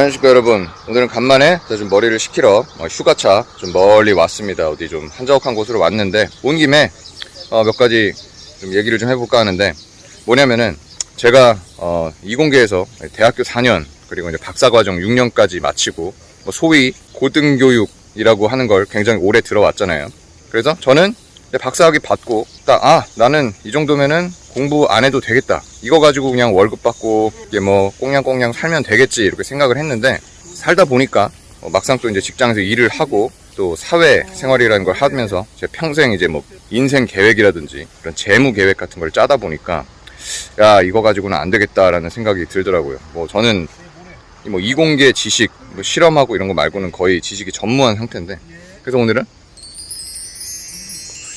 안녕하십니까 여러분. 오늘은 간만에 좀 머리를 식히러 휴가차 좀 멀리 왔습니다. 어디 좀 한적한 곳으로 왔는데 온 김에 몇 가지 좀 얘기를 좀 해볼까 하는데, 뭐냐면은 제가 이공계에서 대학교 4년 그리고 이제 박사과정 6년까지 마치고 소위 고등교육이라고 하는 걸 굉장히 오래 들어왔잖아요. 그래서 저는 박사학위 받고 딱 나는 이 정도면은 공부 안 해도 되겠다, 이거 가지고 그냥 월급 받고 이게 뭐 꽁냥꽁냥 살면 되겠지 이렇게 생각을 했는데, 살다 보니까 막상 또 이제 직장에서 일을 하고 또 사회생활이라는 걸 하면서 제 평생 이제 뭐 인생 계획이라든지 그런 재무 계획 같은 걸 짜다 보니까 야, 이거 가지고는 안 되겠다라는 생각이 들더라고요. 뭐 저는 뭐 이공계 지식, 뭐 실험하고 이런 거 말고는 거의 지식이 전무한 상태인데, 그래서 오늘은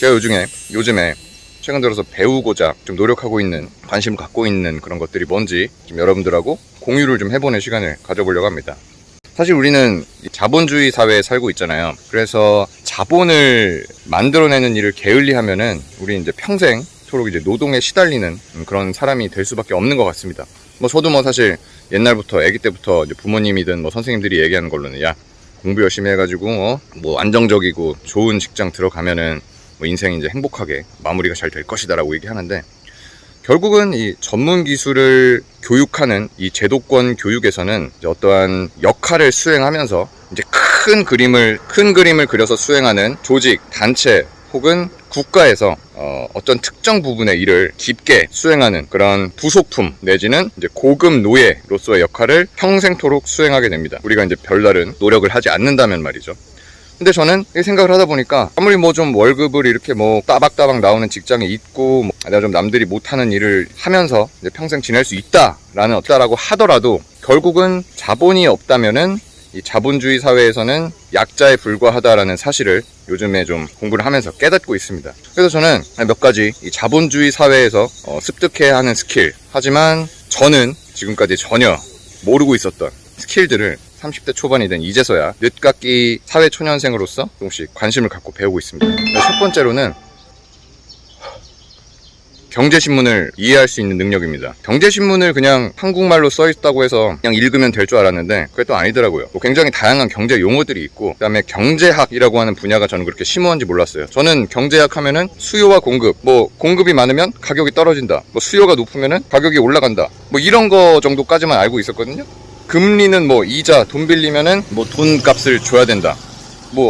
제가 요즘에 최근 들어서 배우고자 좀 노력하고 있는, 관심을 갖고 있는 그런 것들이 뭔지 좀 여러분들하고 공유를 좀 해보는 시간을 가져보려고 합니다. 사실 우리는 자본주의 사회에 살고 있잖아요. 그래서 자본을 만들어내는 일을 게을리하면은 우리 이제 평생토록 이제 노동에 시달리는 그런 사람이 될 수밖에 없는 것 같습니다. 저도 사실 옛날부터, 아기 때부터 이제 부모님이든 선생님들이 얘기하는 걸로는 야, 공부 열심히 해가지고 안정적이고 좋은 직장 들어가면은 인생이 이제 행복하게 마무리가 잘 될 것이다 라고 얘기하는데, 결국은 이 전문 기술을 교육하는 이 제도권 교육에서는 이제 어떠한 역할을 수행하면서 이제 큰 그림을 그려서 수행하는 조직, 단체 혹은 국가에서 어떤 특정 부분의 일을 깊게 수행하는 그런 부속품 내지는 이제 고급 노예로서의 역할을 평생토록 수행하게 됩니다. 우리가 이제 별다른 노력을 하지 않는다면 말이죠. 근데 저는 이 생각을 하다 보니까 아무리 좀 월급을 이렇게 따박따박 나오는 직장에 있고 내가 좀 남들이 못하는 일을 하면서 이제 평생 지낼 수 있다라고 하더라도 결국은 자본이 없다면은 이 자본주의 사회에서는 약자에 불과하다라는 사실을 요즘에 좀 공부를 하면서 깨닫고 있습니다. 그래서 저는 몇 가지 이 자본주의 사회에서 습득해야 하는 스킬, 하지만 저는 지금까지 전혀 모르고 있었던 스킬들을 30대 초반이 된 이제서야 늦깎이 사회초년생으로서 조금씩 관심을 갖고 배우고 있습니다. 첫 번째로는 경제신문을 이해할 수 있는 능력입니다. 경제신문을 그냥 한국말로 써있다고 해서 그냥 읽으면 될 줄 알았는데 그게 또 아니더라고요. 굉장히 다양한 경제 용어들이 있고, 그 다음에 경제학이라고 하는 분야가 저는 그렇게 심오한지 몰랐어요. 저는 경제학 하면은 수요와 공급, 공급이 많으면 가격이 떨어진다, 수요가 높으면은 가격이 올라간다, 이런 거 정도까지만 알고 있었거든요. 금리는 이자, 돈 빌리면은 돈값을 줘야 된다,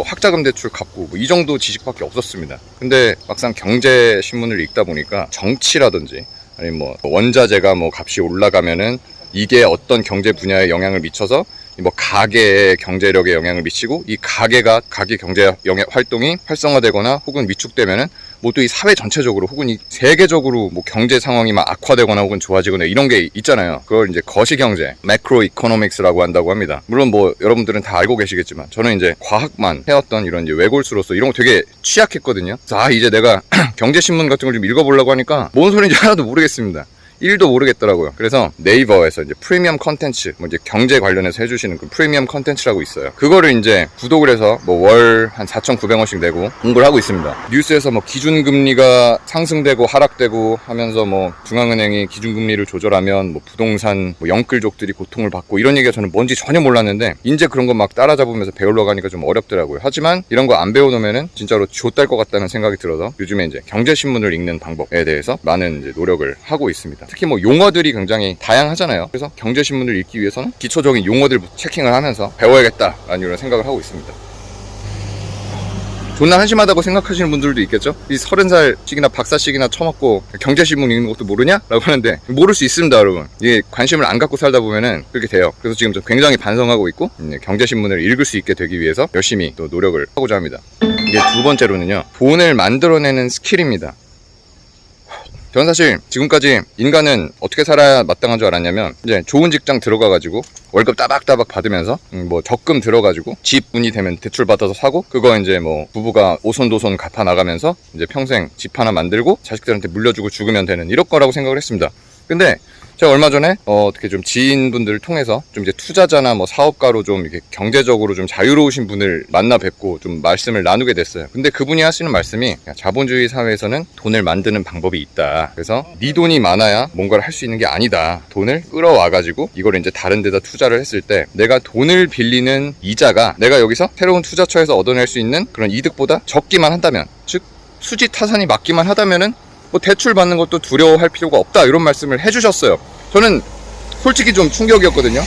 학자금 대출 갚고 이 정도 지식밖에 없었습니다. 근데 막상 경제신문을 읽다 보니까 정치라든지 아니면 원자재가 값이 올라가면은 이게 어떤 경제 분야에 영향을 미쳐서 가계의 경제력에 영향을 미치고, 이 가계 경제 활동이 활성화되거나 혹은 위축되면은 또 이 사회 전체적으로 혹은 이 세계적으로 경제 상황이 악화되거나 혹은 좋아지거나 이런 게 있잖아요. 그걸 이제 거시경제, 매크로 이코노믹스라고 한다고 합니다. 물론 여러분들은 다 알고 계시겠지만 저는 이제 과학만 해왔던 이런 이제 외골수로서 이런 거 되게 취약했거든요. 그래서 이제 내가 경제신문 같은 걸 좀 읽어보려고 하니까 뭔 소리인지 하나도 모르겠습니다. 1도 모르겠더라고요. 그래서 네이버에서 이제 프리미엄 컨텐츠, 이제 경제 관련해서 해주시는 그 프리미엄 컨텐츠라고 있어요. 그거를 이제 구독을 해서 월 한 4,900원씩 내고 공부를 하고 있습니다. 뉴스에서 기준금리가 상승되고 하락되고 하면서 중앙은행이 기준금리를 조절하면 부동산 영끌족들이 고통을 받고 이런 얘기가 저는 뭔지 전혀 몰랐는데, 이제 그런 거 따라잡으면서 배우려고 하니까 좀 어렵더라고요. 하지만 이런 거 안 배워놓으면은 진짜로 좆될 것 같다는 생각이 들어서 요즘에 이제 경제신문을 읽는 방법에 대해서 많은 이제 노력을 하고 있습니다. 특히 용어들이 굉장히 다양하잖아요. 그래서 경제신문을 읽기 위해서는 기초적인 용어들 체킹을 하면서 배워야겠다라는 이런 생각을 하고 있습니다. 존나 한심하다고 생각하시는 분들도 있겠죠? 이 30살씩이나 박사씩이나 처먹고 경제신문 읽는 것도 모르냐? 라고 하는데 모를 수 있습니다, 여러분. 이게 관심을 안 갖고 살다 보면은 그렇게 돼요. 그래서 지금 좀 굉장히 반성하고 있고 경제신문을 읽을 수 있게 되기 위해서 열심히 또 노력을 하고자 합니다. 이제 두 번째로는요, 돈을 만들어내는 스킬입니다. 저는 사실 지금까지 인간은 어떻게 살아야 마땅한 줄 알았냐면, 이제 좋은 직장 들어가가지고 월급 따박따박 받으면서 적금 들어가지고 집 운이 되면 대출 받아서 사고, 그거 이제 부부가 오손도손 갚아 나가면서 이제 평생 집 하나 만들고 자식들한테 물려주고 죽으면 되는 이럴 거라고 생각을 했습니다. 근데 제가 얼마 전에 어떻게 좀 지인분들을 통해서 좀 이제 투자자나 뭐 사업가로 좀 이렇게 경제적으로 좀 자유로우신 분을 만나 뵙고 좀 말씀을 나누게 됐어요. 근데 그분이 하시는 말씀이 자본주의 사회에서는 돈을 만드는 방법이 있다. 그래서 네 돈이 많아야 뭔가를 할 수 있는 게 아니다. 돈을 끌어와가지고 이걸 이제 다른 데다 투자를 했을 때 내가 돈을 빌리는 이자가 내가 여기서 새로운 투자처에서 얻어낼 수 있는 그런 이득보다 적기만 한다면, 즉 수지 타산이 맞기만 하다면은 뭐 대출 받는 것도 두려워할 필요가 없다, 이런 말씀을 해주셨어요. 저는 솔직히 좀 충격이었거든요.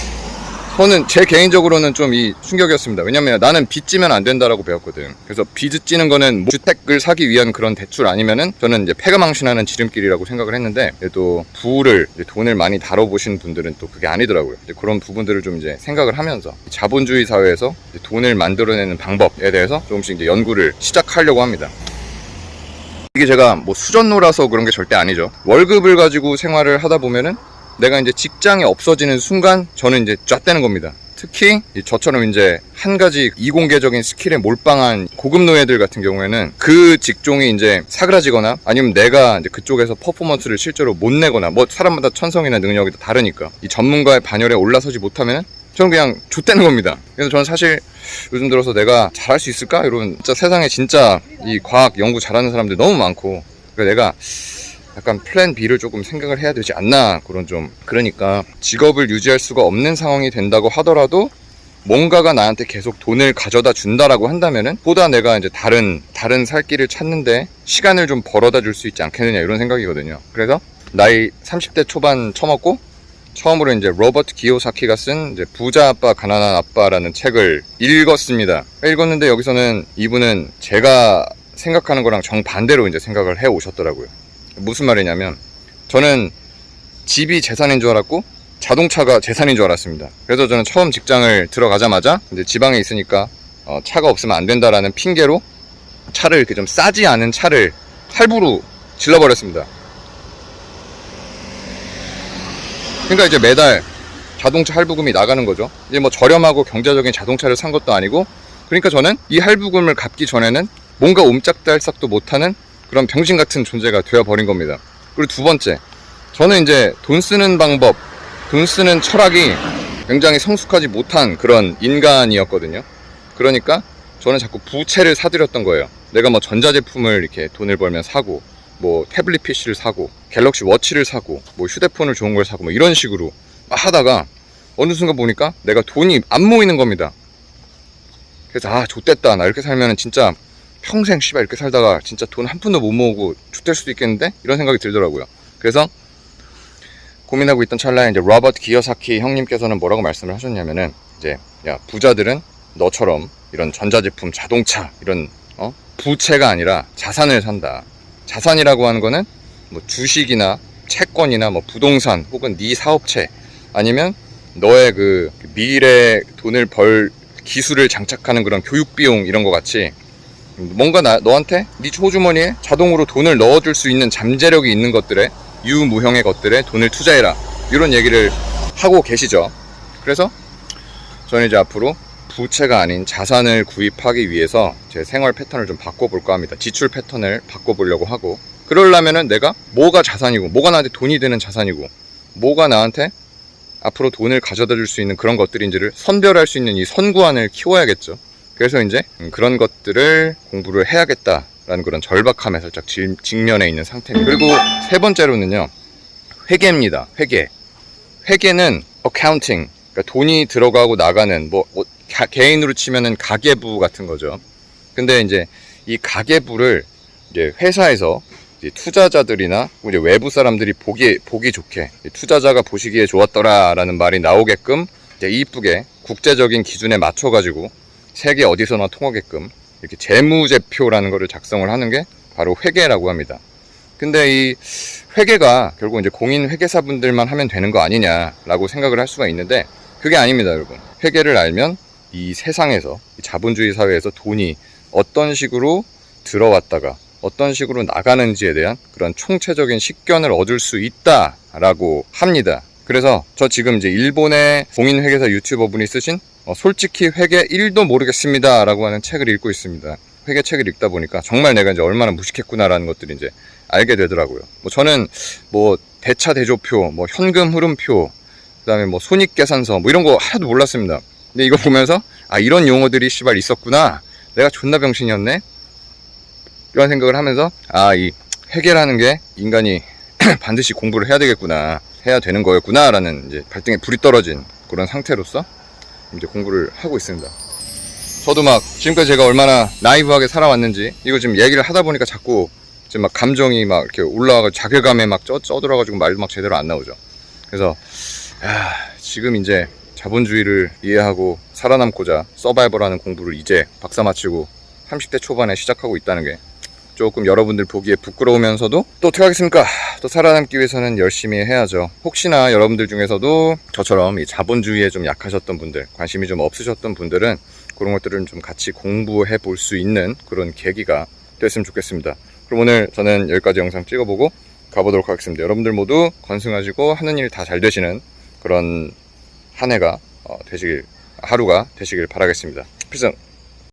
저는 제 개인적으로는 좀 이 충격이었습니다. 왜냐면 나는 빚지면 안 된다라고 배웠거든. 그래서 빚지는 거는 주택을 사기 위한 그런 대출 아니면은 저는 이제 패가망신하는 지름길이라고 생각을 했는데, 또 부를 돈을 많이 다뤄보신 분들은 또 그게 아니더라고요. 그런 부분들을 좀 이제 생각을 하면서 자본주의 사회에서 돈을 만들어내는 방법에 대해서 조금씩 이제 연구를 시작하려고 합니다. 이게 제가 뭐 수전노라서 그런 게 절대 아니죠. 월급을 가지고 생활을 하다 보면은 내가 이제 직장이 없어지는 순간 저는 이제 쫙되는 겁니다. 특히 저처럼 이제 한 가지 이공계적인 스킬에 몰빵한 고급 노예들 같은 경우에는 그 직종이 이제 사그라지거나 아니면 내가 이제 그쪽에서 퍼포먼스를 실제로 못 내거나, 뭐 사람마다 천성이나 능력이 다르니까 이 전문가의 반열에 올라서지 못하면은 저는 그냥 좆되는 겁니다. 그래서 저는 사실 요즘 들어서 내가 잘할 수 있을까? 이런 진짜 세상에 진짜 이 과학 연구 잘하는 사람들 너무 많고, 그래서 내가 약간 플랜 B를 조금 생각을 해야 되지 않나, 그런 좀, 그러니까 직업을 유지할 수가 없는 상황이 된다고 하더라도 뭔가가 나한테 계속 돈을 가져다 준다라고 한다면은 보다 내가 이제 다른 살 길을 찾는데 시간을 좀 벌어다 줄 수 있지 않겠느냐, 이런 생각이거든요. 그래서 나이 30대 초반 처먹고 처음으로 이제 로버트 기요사키가 쓴 이제 부자 아빠 가난한 아빠라는 책을 읽었습니다. 읽었는데 여기서는 이분은 제가 생각하는 거랑 정반대로 이제 생각을 해 오셨더라고요. 무슨 말이냐면, 저는 집이 재산인 줄 알았고 자동차가 재산인 줄 알았습니다. 그래서 저는 처음 직장을 들어가자마자 이제 지방에 있으니까 차가 없으면 안 된다라는 핑계로 차를 이렇게 좀 싸지 않은 차를 할부로 질러버렸습니다. 그러니까 이제 매달 자동차 할부금이 나가는 거죠. 이제 뭐 저렴하고 경제적인 자동차를 산 것도 아니고, 그러니까 저는 이 할부금을 갚기 전에는 뭔가 옴짝달싹도 못하는 그런 병신 같은 존재가 되어버린 겁니다. 그리고 두 번째, 저는 이제 돈 쓰는 방법, 돈 쓰는 철학이 굉장히 성숙하지 못한 그런 인간이었거든요. 그러니까 저는 자꾸 부채를 사들였던 거예요. 내가 뭐 전자제품을 이렇게 돈을 벌면 사고, 뭐 태블릿 PC를 사고, 갤럭시 워치를 사고, 뭐 휴대폰을 좋은 걸 사고, 뭐 이런 식으로 하다가 어느 순간 보니까 내가 돈이 안 모이는 겁니다. 그래서 좆됐다, 나 이렇게 살면 진짜 평생 씨발 이렇게 살다가 진짜 돈 한 푼도 못 모으고 좆될 수도 있겠는데, 이런 생각이 들더라고요. 그래서 고민하고 있던 찰나에 이제 로버트 기요사키 형님께서는 뭐라고 말씀을 하셨냐면은, 이제 야, 부자들은 너처럼 이런 전자제품, 자동차 이런 부채가 아니라 자산을 산다. 자산이라고 하는 거는 뭐 주식이나 채권이나 뭐 부동산 혹은 네 사업체, 아니면 너의 그 미래 돈을 벌 기술을 장착하는 그런 교육비용, 이런 거 같이 뭔가 너한테 네 호주머니에 자동으로 돈을 넣어줄 수 있는 잠재력이 있는 것들에, 유무형의 것들에 돈을 투자해라, 이런 얘기를 하고 계시죠. 그래서 저는 이제 앞으로 부채가 아닌 자산을 구입하기 위해서 제 생활 패턴을 좀 바꿔볼까 합니다. 지출 패턴을 바꿔보려고 하고, 그러려면은 내가 뭐가 자산이고, 뭐가 나한테 돈이 되는 자산이고, 뭐가 나한테 앞으로 돈을 가져다 줄 수 있는 그런 것들인지를 선별할 수 있는 이 선구안을 키워야겠죠. 그래서 이제 그런 것들을 공부를 해야겠다라는 그런 절박함에 살짝 직면해 있는 상태입니다. 그리고 세 번째로는요, 회계입니다. 회계는 accounting, 그러니까 돈이 들어가고 나가는, 뭐 개인으로 치면은 가계부 같은 거죠. 근데 이제 이 가계부를 이제 회사에서 이제 투자자들이나 이제 외부 사람들이 보기 좋게, 투자자가 보시기에 좋았더라라는 말이 나오게끔 이제 이쁘게 국제적인 기준에 맞춰가지고 세계 어디서나 통하게끔 이렇게 재무제표라는 거를 작성을 하는 게 바로 회계라고 합니다. 근데 이 회계가 결국 이제 공인 회계사분들만 하면 되는 거 아니냐라고 생각을 할 수가 있는데, 그게 아닙니다, 여러분. 회계를 알면 이 세상에서, 이 자본주의 사회에서 돈이 어떤 식으로 들어왔다가 어떤 식으로 나가는지에 대한 그런 총체적인 식견을 얻을 수 있다라고 합니다. 그래서 저 지금 이제 일본의 공인회계사 유튜버 분이 쓰신 솔직히 회계 1도 모르겠습니다 라고 하는 책을 읽고 있습니다. 회계 책을 읽다 보니까 정말 내가 이제 얼마나 무식했구나라는 것들이 이제 알게 되더라고요. 뭐 저는 뭐 대차 대조표, 뭐 현금 흐름표, 그다음에 뭐 손익계산서 뭐 이런 거 하나도 몰랐습니다. 근데 이거 보면서 아, 이런 용어들이 씨발 있었구나. 내가 존나 병신이었네. 이런 생각을 하면서 아, 이 회계라는 게 인간이 반드시 공부를 해야 되겠구나, 해야 되는 거였구나라는 이제 발등에 불이 떨어진 그런 상태로서 이제 공부를 하고 있습니다. 저도 막 지금까지 제가 얼마나 나이브하게 살아왔는지 이거 지금 얘기를 하다 보니까 자꾸 지금 막 감정이 막 이렇게 올라와가지고 자괴감에 막 쩌들어가지고 말도 막 제대로 안 나오죠. 그래서 지금 이제 자본주의를 이해하고 살아남고자 서바이벌하는 공부를 이제 박사 마치고 30대 초반에 시작하고 있다는 게 조금 여러분들 보기에 부끄러우면서도 또 어떻게 하겠습니까? 또 살아남기 위해서는 열심히 해야죠. 혹시나 여러분들 중에서도 저처럼 이 자본주의에 좀 약하셨던 분들, 관심이 좀 없으셨던 분들은 그런 것들을 좀 같이 공부해 볼 수 있는 그런 계기가 됐으면 좋겠습니다. 그럼 오늘 저는 여기까지 영상 찍어보고 가보도록 하겠습니다. 여러분들 모두 건승하시고 하는 일 다 잘 되시는 그런 한 해가 하루가 되시길 바라겠습니다. 필승!